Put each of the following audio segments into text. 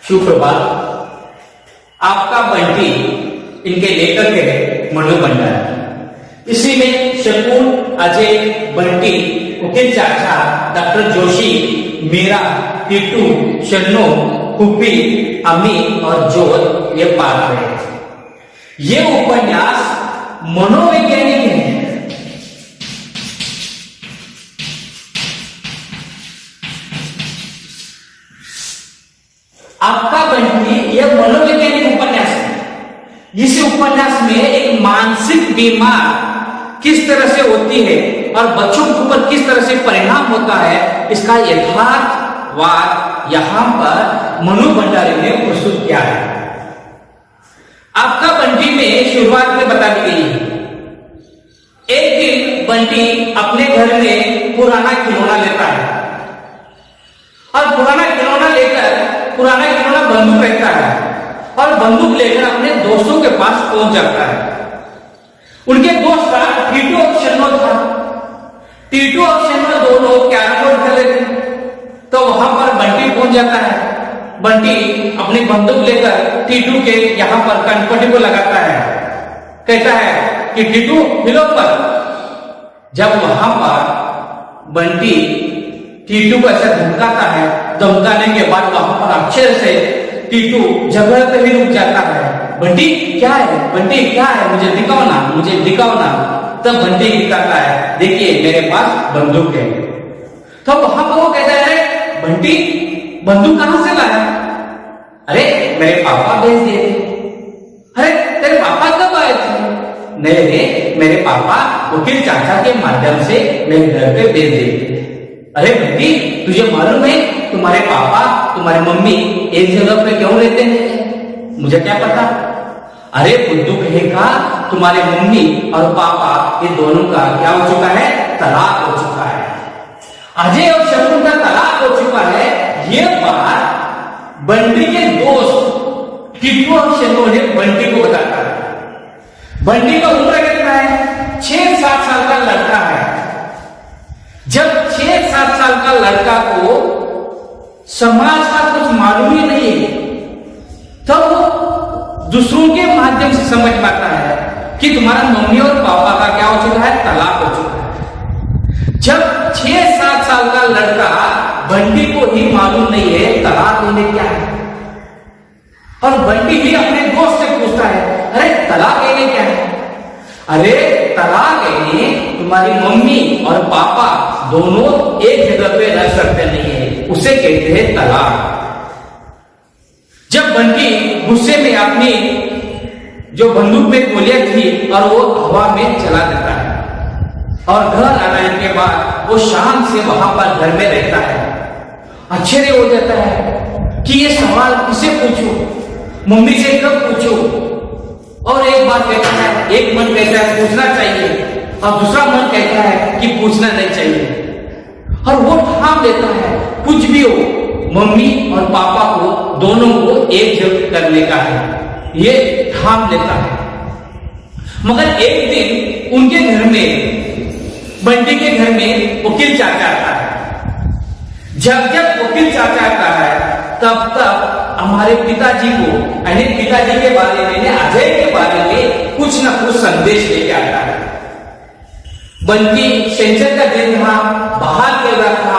सुप्रभात। आपका बंटी इनके लेखक है मनु भंडारी। इसी में शकुन, अजय, बंटी, वकील चाचा, डॉक्टर जोशी, मीरा, टीटू, शन्नो, कुप्पी, अमी और जोत ये पात्र हैं। ये उपन्यास मनोवैज्ञानिक है। आपका बंटी यह मनोवैज्ञानिक उपन्यास है। इस उपन्यास में एक मानसिक बीमार किस तरह से होती है और बच्चों के ऊपर किस तरह से परिणाम होता है, इसका यथार्थवाद यहां पर मनु भंडारी ने प्रस्तुत किया है। आपका बंटी में शुरुआत में बता दी गई है। एक दिन बंटी अपने घर में पुराना खिलौना लेता है और पुराना खिलौना बंदूक रहता है और बंदूक लेकर अपने दोस्तों के पास पहुंच जाता है। उनके दोस्त का टीटू और शन्नो था। टीटू और शन्नो दोनों कैरम बोर्ड खेल रहे थे। तो वहां पर बंटी पहुंच जाता है। बंटी अपनी बंदूक लेकर टीटू के यहां पर कनपटी को लगाता है। कहता है कि टीटू हिलो पर। जब वहां पर बंटी टीटू को ऐसा धमकाता है, धमकाने के बाद वहां पर अक्षर से टीटू जगह पे ही रुक जाता है। बंटी क्या है, बंटी क्या है, मुझे दिखाओ ना। तब बंटी कहता है, देखिए मेरे पास बंदूक है। तो वहां पर वो कहता है, बंटी बंदूक कहां से लाया? अरे मेरे पापा भेज दिए थे। अरे तेरे पापा कब आए थे? नहीं, मेरे पापा वकील चाचा के माध्यम से मेरे घर पे भेज दिए थे। अरे बंटी तुझे मालूम है तुम्हारे पापा तुम्हारी मम्मी एक जगह पे क्यों रहते हैं? मुझे क्या पता। अरे बुद्धू कहेगा तुम्हारे मम्मी और पापा ये दोनों का क्या हो चुका है? तलाक हो चुका है। अजय और शकुन का तलाक हो चुका है। ये बात बंटी के दोस्त टीटू और शन्नो ने बंटी को बताता है। बंटी का उम्र कितना है? 6-7 साल का लड़का है। जब 6-7 साल का लड़का को समाज का कुछ मालूम ही नहीं है, तब वो दूसरों के माध्यम से समझ पाता है कि तुम्हारा मम्मी और पापा का क्या हो चुका है? तलाक हो चुका है। जब 6-7 साल का लड़का बंटी को ही मालूम नहीं है तलाक होने क्या है, और बंटी भी अपने दोस्त से पूछता है, अरे तलाक लेने क्या है? अरे तलाक लेने तुम्हारी मम्मी और पापा दोनों एक जगह पे रह सकते नहीं है, उसे कहते हैं तलाक। जब बंटी गुस्से में अपनी जो बंदूक में गोलियां थी और वो हवा में चला देता है और घर आने के बाद वो शाम से वहां पर घर में रहता है। आश्चर्य हो जाता है कि ये सवाल किसे पूछूं, मम्मी से कब पूछूं? और एक बात कहता है, एक मन कहता है पूछना चाहिए और दूसरा मन कहता है कि पूछना नहीं चाहिए। और वो ठान लेता है कुछ भी हो, मम्मी और पापा को दोनों को एक जगह करने का है, ये ठान लेता है। मगर एक दिन उनके घर में, बंटी के घर में वकील चाचा आता है। जब वकील चाचा आता है तब हमारे पिताजी को, यानी पिताजी के बारे में, अजय के बारे में कुछ ना कुछ संदेश लेके आता है। बंटी शनिचर का दिन था, बाहर खेल रहा था,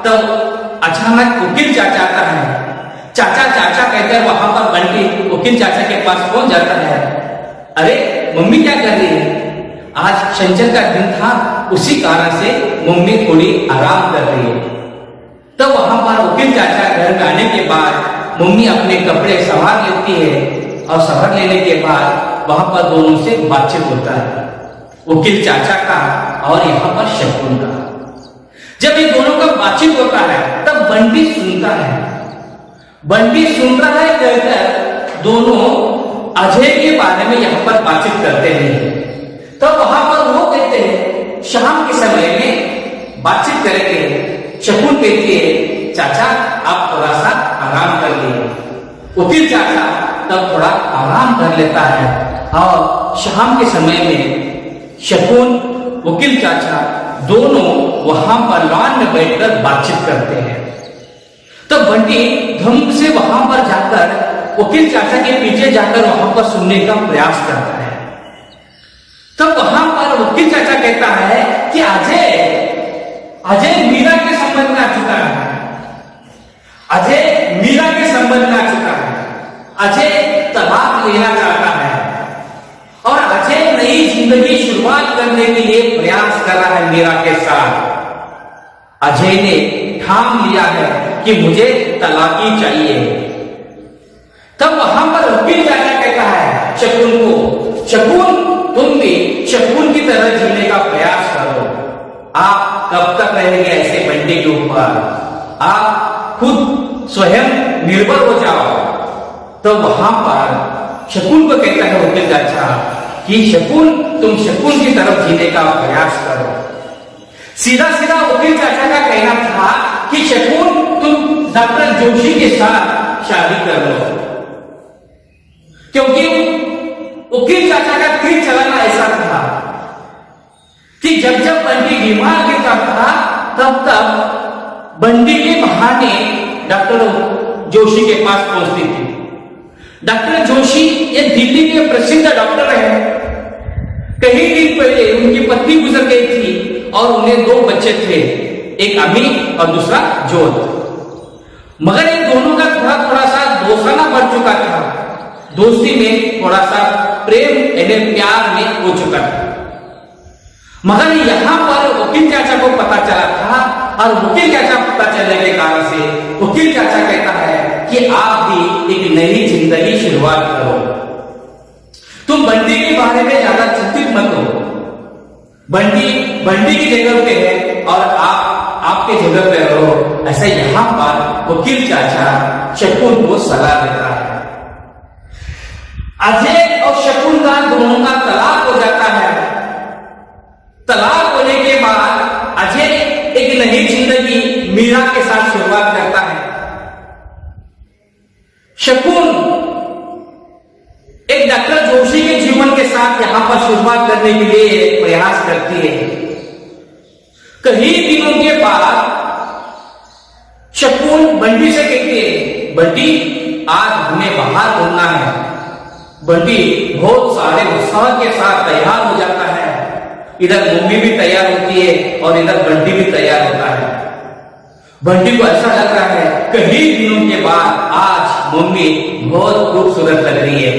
तब अचानक वकील चाचा आता है। चाचा कहकर वहां पर बंटी वकील चाचा के पास पहुंच जाता है। अरे मम्मी क्या कर रही है? आज शनिचर का दिन था, उसी कारण से मम्मी थोड़ी आराम कर रही है। तब वहां पर वकील चाचा घर में आने के बाद मम्मी अपने कपड़े संभाल लेती है और संभाल लेने के बाद वहां पर दोनों से बातचीत होता है, वकील चाचा का और यहाँ पर शकुन का। जब ये दोनों का बातचीत होता है तब बंटी सुनता है। बंटी सुन रहा है कहकर दोनों अजय के बारे में यहाँ पर बातचीत करते हैं। तो वहां पर वो कहते हैं शाम के समय में बातचीत करेंगे। शकुन कहती है चाचा आप थोड़ा सा आराम कर लीजिए। वकील चाचा तब थोड़ा आराम कर लेता है और शाम के समय में शकुन, वकील चाचा दोनों वहां पर लॉन में बैठकर बातचीत करते हैं। तो बंटी धम से वहां पर जाकर वकील चाचा के पीछे जाकर वहां पर सुनने का प्रयास करता है। तब वहां पर वकील चाचा कहता है कि अजय मीरा के संबंध में आ चुका है, अजय मीरा के संबंध में आ चुका है, अजय तलाक लेना चाहता है और अजय नई जिंदगी शुरुआत करने के लिए प्रयास कर रहा है मीरा के साथ। अजय ने ठान लिया है कि मुझे तलाकी चाहिए। तब वहां पर वकील चाचा कहता है शकुन को, शकुन तुम भी शकुन की तरह जीने का प्रयास करो। आप कब तक रहेंगे ऐसे बंटी के ऊपर, आप खुद स्वयं निर्भर हो जाओ। तो वहां पर शकुन को कहता है वकील चाचा कि शकुन तुम शकुन की तरफ जीने का प्रयास करो। सीधा सीधा वकील चाचा का कहना था कि शकुन तुम डॉक्टर जोशी के साथ शादी कर लो, क्योंकि वकील चाचा का तीर चलाना ऐसा था कि जब जब बंटी बीमार गिरता था तब बंटी के बहाने डॉक्टर जोशी के पास पहुंचती थी। डॉक्टर जोशी ये दिल्ली के प्रसिद्ध डॉक्टर है। कई दिन पहले उनकी पत्नी गुजर गई थी और उन्हें 2 बच्चे थे, एक अमी और दूसरा जोत। मगर इन दोनों का थोड़ा सा दोस्ताना बढ़ चुका था, दोस्ती में थोड़ा सा प्रेम यानी प्यार में हो चुका था। मगर यहां पर वकील चाचा को पता चला था और वकील चाचा पता चलने के कारण से वकील चाचा कहता है कि आप भी एक नई जिंदगी शुरुआत करो। तुम बंटी के बारे में ज्यादा चिंतित मत हो। बंटी की जगह पे है और आप आपके जगह पे रहो, ऐसा यहां पर वकील चाचा शकुन को सलाह देता है। अजय और शकुन का दोनों का तलाक हो जाता है। तलाक होने के बाद अजय एक नई जिंदगी मीरा के साथ शुरुआत करता है। शकुन एक डॉक्टर जोशी के जीवन के साथ यहां पर शुरुआत करने के लिए प्रयास करती है। कई दिनों के बाद शकुन बंटी से कहती है, बंटी आज हमें बाहर घूमना है। बंटी बहुत सारे उत्साह के साथ तैयार हो जाता है। इधर मम्मी भी तैयार होती है और इधर बंटी भी तैयार होता है। बंटी को ऐसा लग रहा है कई दिनों के बाद आज मम्मी बहुत खूबसूरत लग रही है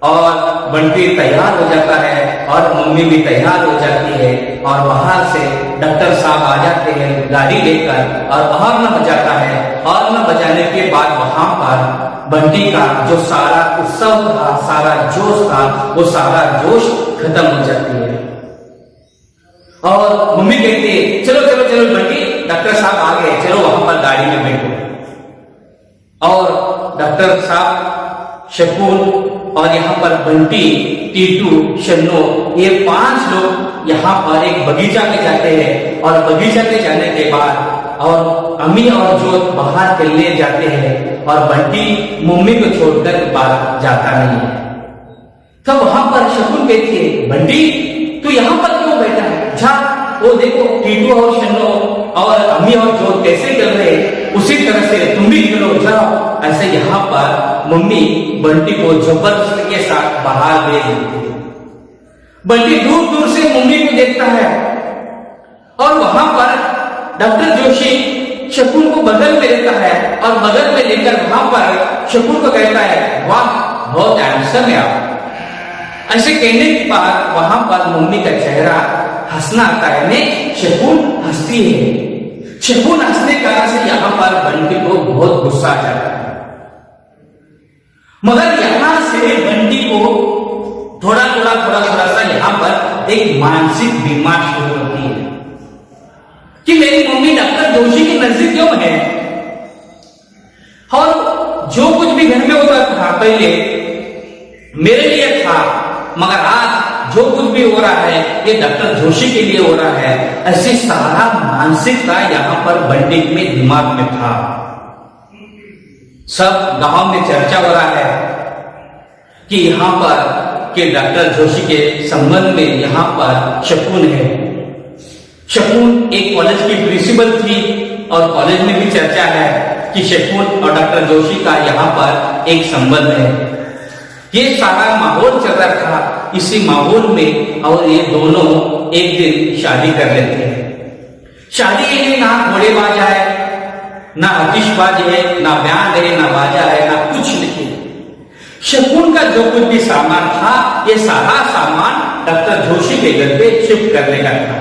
और बंटी तैयार हो जाता है और मम्मी भी तैयार हो जाती है और बाहर से डॉक्टर साहब आ जाते हैं गाड़ी लेकर और हॉर्न बजाता है। हॉर्न बजाने के बाद वहां पर बंटी का जो सारा उत्सव था, सारा जोश था, वो सारा जोश खत्म हो जाती है और मम्मी कहती है चलो चलो चलो बंटी, डॉक्टर साहब आ गए, चलो वहां पर गाड़ी में बैठो। और डॉक्टर साहब, शकुन और यहाँ पर बंटी, टीटू, शन्नो, ये 5 लोग यहाँ पर एक बगीचा में जाते हैं और बगीचा में जाने के बाद और अम्मी और जोत बाहर खेलने जाते हैं और बंटी मम्मी को छोड़कर बाहर जाता नहीं है। तब वहां पर शकुन कहती है, बंटी तू यहाँ पर क्यों बैठा है? जा वो देखो टीटू और शन्नो और अम्मी और जोत कैसे चल रहे, उसी तरह से तुम भी चलो जाओ। ऐसे यहाँ पर मम्मी बंटी को जबरदस्ती के साथ बाहर भेज देती है। बंटी दूर दूर से मम्मी को देखता है और वहां पर डॉक्टर जोशी शकुन को बगल में लेता है और बगल में लेकर वहां पर शकुन को कहता है, वाह बहुत हैंडसम है आप। ऐसे कहने के बाद वहां पर मम्मी का चेहरा हंसना आता है, नहीं शकुन हंसती है। शकुन हंसने के कारण से यहां पर बंटी को बहुत गुस्सा आ जाता है। मगर यहां से बंटी को थोड़ा थोड़ा सा यहां पर एक मानसिक बीमार शुरू होती है कि मेरी मम्मी डॉक्टर जोशी के नजदीक क्यों है और जो कुछ भी घर में होता था पहले मेरे लिए था, मगर आज जो कुछ भी हो रहा है ये डॉक्टर जोशी के लिए हो रहा है। ऐसी सारा मानसिकता यहां पर बंटी में दिमाग में था। सब गांव में चर्चा हो रहा है कि यहां पर कि डॉक्टर जोशी के संबंध में यहां पर शकुन है। शकुन एक कॉलेज की प्रिंसिपल थी और कॉलेज में भी चर्चा है कि शकुन और डॉक्टर जोशी का यहाँ पर एक संबंध है। ये सारा माहौल चल रहा था, इसी माहौल में और ये दोनों एक दिन शादी कर लेते हैं। शादी के लिए ना घोड़ेबाज है, ना आतिशबाज है, ना बैंड है, ना बाजा है, ना कुछ नहीं। शकुन का जो कुछ भी सामान था, ये सारा सामान डॉक्टर जोशी के घर पे शिफ्ट करने का था।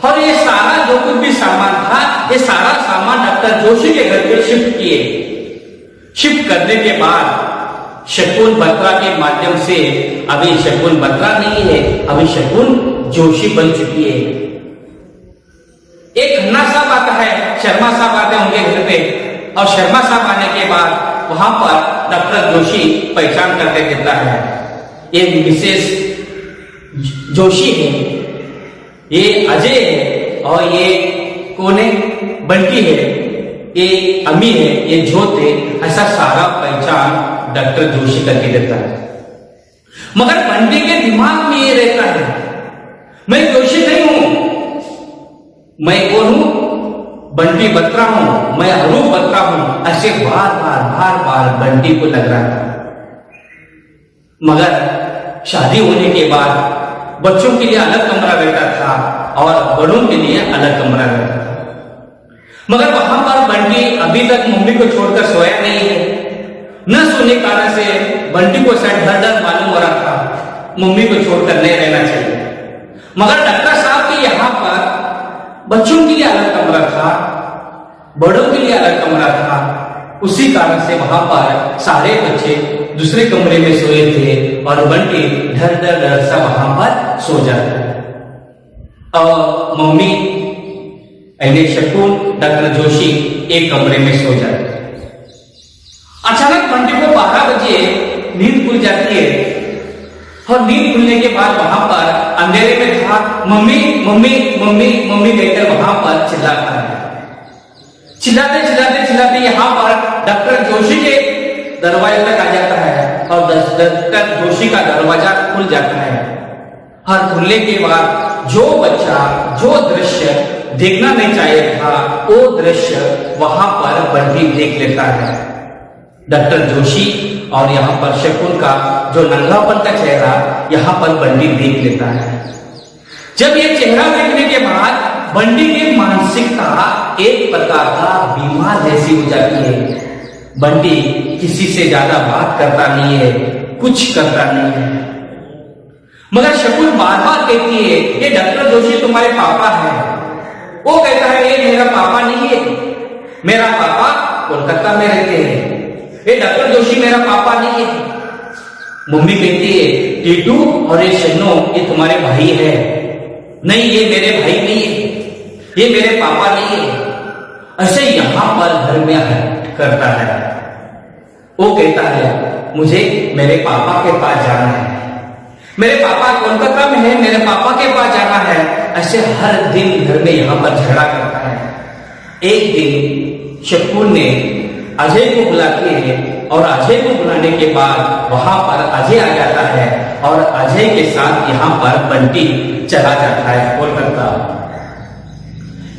और ये सारा जो कुछ भी सामान था, ये सारा सामान डॉक्टर जोशी के घर पे शिफ्ट किए। शिफ्ट करने के बाद शकुन बत्रा के माध्यम से, अभी शकुन बत्रा नहीं है, अभी शकुन जोशी बन चुकी है। एक खन्ना साहब आता है, शर्मा साहब आते हैं उनके घर पे, और शर्मा साहब आने के बाद वहां पर डॉक्टर जोशी पहचान करके देता है, ये मिसेस जोशी है, ये अजय है, और ये कौन है, बंटी है, ये अमी है, ये जोत है। ऐसा सारा पहचान डॉक्टर जोशी करके देता है। मगर बंटी के दिमाग में ये रहता है, मैं जोशी नहीं हूं, मैं कौन हूं, बंटी बत्रा हूं, मैं अरूप बत्रा हूं। ऐसे बार बार बंटी को लग रहा था। मगर शादी होने के बाद बच्चों के लिए अलग कमरा रहता था और बड़ों के लिए अलग कमरा रहता था। मगर वहां पर बंटी अभी तक मम्मी को छोड़कर सोया नहीं है। न सोने के कारण से बंटी को शायद डर मालूम हो रहा था, मम्मी को छोड़कर नहीं रहना चाहिए। मगर डॉक्टर साहब के यहाँ पर बच्चों के लिए अलग कमरा था, बड़ों के लिए अलग कमरा था। उसी कारण से वहां पर सारे बच्चे दूसरे कमरे में सोए थे और बंटी डर सा वहां पर सो जाता है। और मम्मी यानी शकुन डॉक्टर जोशी एक कमरे में सो जाते हैं। अचानक बंटी को 12 बजे नींद खुल जाती है और नींद खुलने के बाद वहां पर अंधेरे में था, मम्मी मम्मी मम्मी मम्मी कहकर वहां पर चिल्लाता है। चिल्लाते चिल्लाते चिल्लाते यहाँ पर डॉक्टर जोशी के दरवाजे तक आ जाता है और डॉक्टर जोशी का दरवाजा खुल जाता है। और खुलने के बाद जो बच्चा जो दृश्य देखना नहीं चाहिए था, वो दृश्य वहां पर बंटी देख लेता है। डॉक्टर जोशी और यहाँ पर शकुन का जो नंगापन का चेहरा यहाँ पर बंटी देख लेता है। जब ये चेहरा देखने के बाद बंटी की मानसिकता एक प्रकार का बीमार जैसी हो जाती है। बंटी किसी से ज्यादा बात करता नहीं है, कुछ करता नहीं है। मगर शकुन बार बार कहती है, ये डॉक्टर जोशी तुम्हारे पापा है। वो कहता है, ये मेरा पापा नहीं है, मेरा पापा कोलकाता में रहते हैं। ये डॉक्टर जोशी मेरा पापा नहीं है। मम्मी कहती है, टीटू और ये शन्नो ये तुम्हारे भाई है। नहीं, ये मेरे भाई नहीं है, ये मेरे पापा नहीं है। ऐसे यहां पर घर में हट करता है। वो कहता है, मुझे मेरे पापा के पास जाना है, मेरे पापा कोलकाता में है, मेरे पापा के पास जाना है। ऐसे हर दिन घर में यहां पर झगड़ा करता है। एक दिन शकुन ने अजय को बुलाते हैं और अजय को बुलाने के बाद वहां पर अजय आ जाता है और अजय के साथ यहाँ पर बंटी चला जाता है कोलकाता।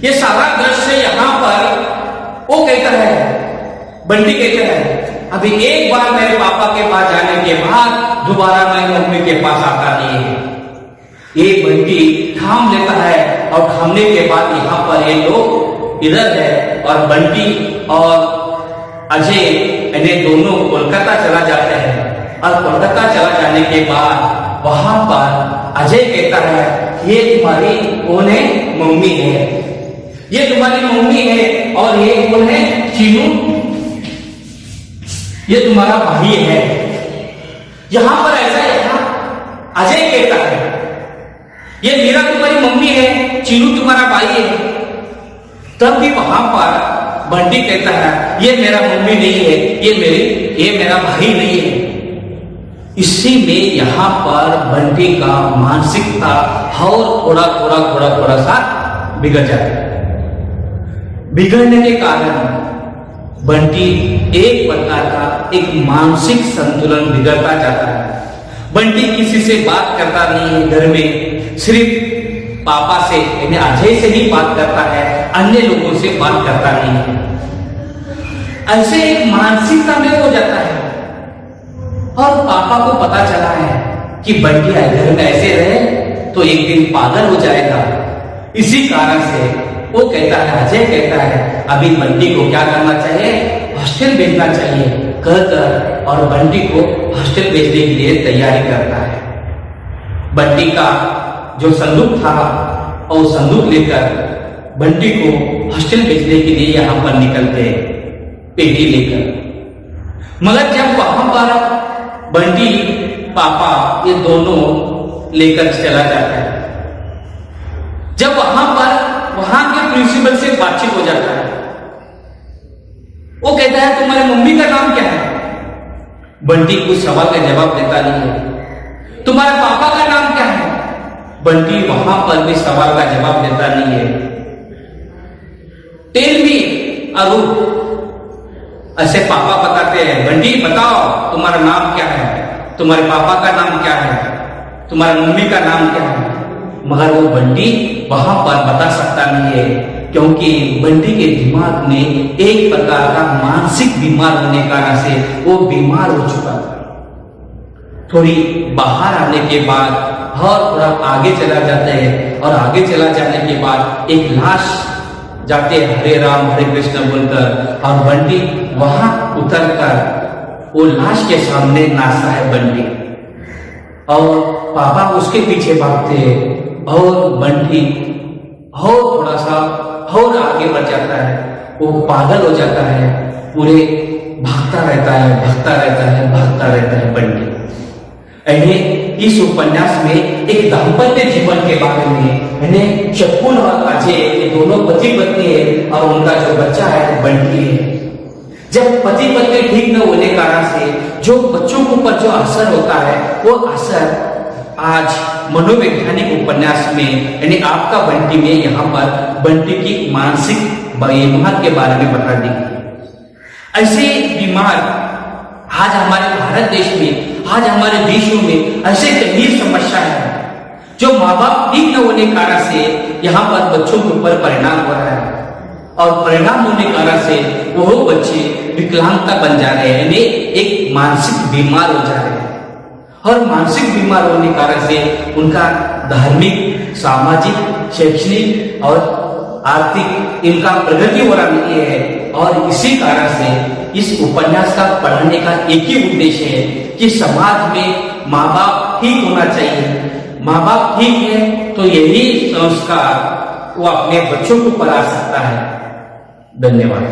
ये सारा दृश्य यहाँ पर वो कहता है, बंटी कहता है, अभी एक बार मेरे पापा के पास जाने के बाद दोबारा मैं मम्मी के पास आता नहीं है। ये बंटी थाम लेता है और थामने के बाद यहाँ पर ये लोग इधर है और बंटी और अजय इन्हें दोनों कोलकाता चला जाते हैं। और कोलकाता चला जाने के बाद वहां पर अजय कहता है, ये तुम्हारी कौन है, मम्मी है, ये तुम्हारी मम्मी है। और ये कौन है, चीनू, ये तुम्हारा भाई है। यहां पर ऐसा यहाँ अजय कहता है, ये मीरा तुम्हारी मम्मी है, चीनू तुम्हारा भाई है। तब भी वहां पर बंटी कहता है, ये मेरा मम्मी नहीं है, ये मेरा भाई नहीं है। इसी में यहाँ पर बंटी का मानसिकता और थोड़ा सा बिगड़ जाता है। बिगड़ने के कारण बंटी एक प्रकार का एक मानसिक संतुलन बिगड़ता जाता है। बंटी किसी से बात करता नहीं है घर में, सिर्फ पापा से यानी अजय से ही बात करता है, अन्य लोगों से बात करता नहीं है। ऐसे एक मानसिकता में हो जाता है। और पापा को पता चला है कि बंटी घर में ऐसे रहे तो एक दिन पागल हो जाएगा। इसी कारण से वो कहता है, अजय कहता है अभी बंटी को क्या करना चाहिए, हॉस्टल भेजना चाहिए कहकर, और बंटी को हॉस्टल भेजने के लिए तैयारी करता है। बंटी का जो संदूक था और संदूक लेकर बंटी को हॉस्टल भेजने के लिए यहां पर निकलते पेटी लेकर। मगर जब वहां पर बंटी पापा ये दोनों लेकर चला जाता है, जब वहां के प्रिंसिपल से बातचीत हो जाता है, वो कहता है तुम्हारे मम्मी का नाम क्या है? बंटी कुछ सवाल का जवाब देता नहीं है। तुम्हारे पापा का नाम क्या है? बंटी वहां पर भी सवाल का जवाब देता नहीं है। टेल मी अरूप, ऐसे पापा बताते हैं, बंटी बताओ तुम्हारा नाम क्या है, तुम्हारे पापा का नाम क्या है, तुम्हारे मम्मी का नाम क्या है? मगर वो बंटी वहां पर बता सकता नहीं है, क्योंकि बंटी के दिमाग में एक प्रकार का मानसिक बीमार होने के कारण से वो बीमार हो चुका था। थोड़ी बाहर आने के बाद और थोड़ा आगे चला जाता है, और आगे चला जाने के बाद एक लाश जाते हरे राम हरे कृष्ण बोलकर, और बंटी वहां उतर कर वो लाश के सामने नाचता है बंटी, और पापा उसके पीछे भागते हैं, और बंटी और थोड़ा सा और आगे बढ़ जाता है, वो पागल हो जाता है, पूरे भागता रहता है बंटी। इस उपन्यास में एक दाम्पत्य जीवन के बारे में शकुन और अजय ये दोनों पति पत्नी है, और उनका जो बच्चा है वो बंटी है। जब पति पत्नी ठीक न होने कारण से जो बच्चों के ऊपर जो असर होता है, वो असर आज मनोवैज्ञानिक उपन्यास में यानी आपका बंटी में यहाँ पर बंटी की मानसिक बीमार के बारे में बता दी। ऐसे बीमार आज हमारे भारत देश में, आज हमारे देशों में ऐसे गंभीर समस्या है, जो माँ बाप ठीक न होने कारण से यहाँ पर बच्चों के ऊपर परिणाम हो रहा है, और परिणाम होने के कारण से वो बच्चे विकलांगता बन जा रहे हैं, यानी एक मानसिक बीमार हो जा रहे हैं। और मानसिक बीमार होने के कारण से उनका धार्मिक, सामाजिक, शैक्षणिक और आर्थिक इनका प्रगति हो रहा नहीं है। और इसी कारण से इस उपन्यास का पढ़ने का एक ही उद्देश्य है कि समाज में माँ बाप ठीक होना चाहिए। माँ बाप ठीक है तो यही संस्कार वो अपने बच्चों को पढ़ा सकता है। धन्यवाद।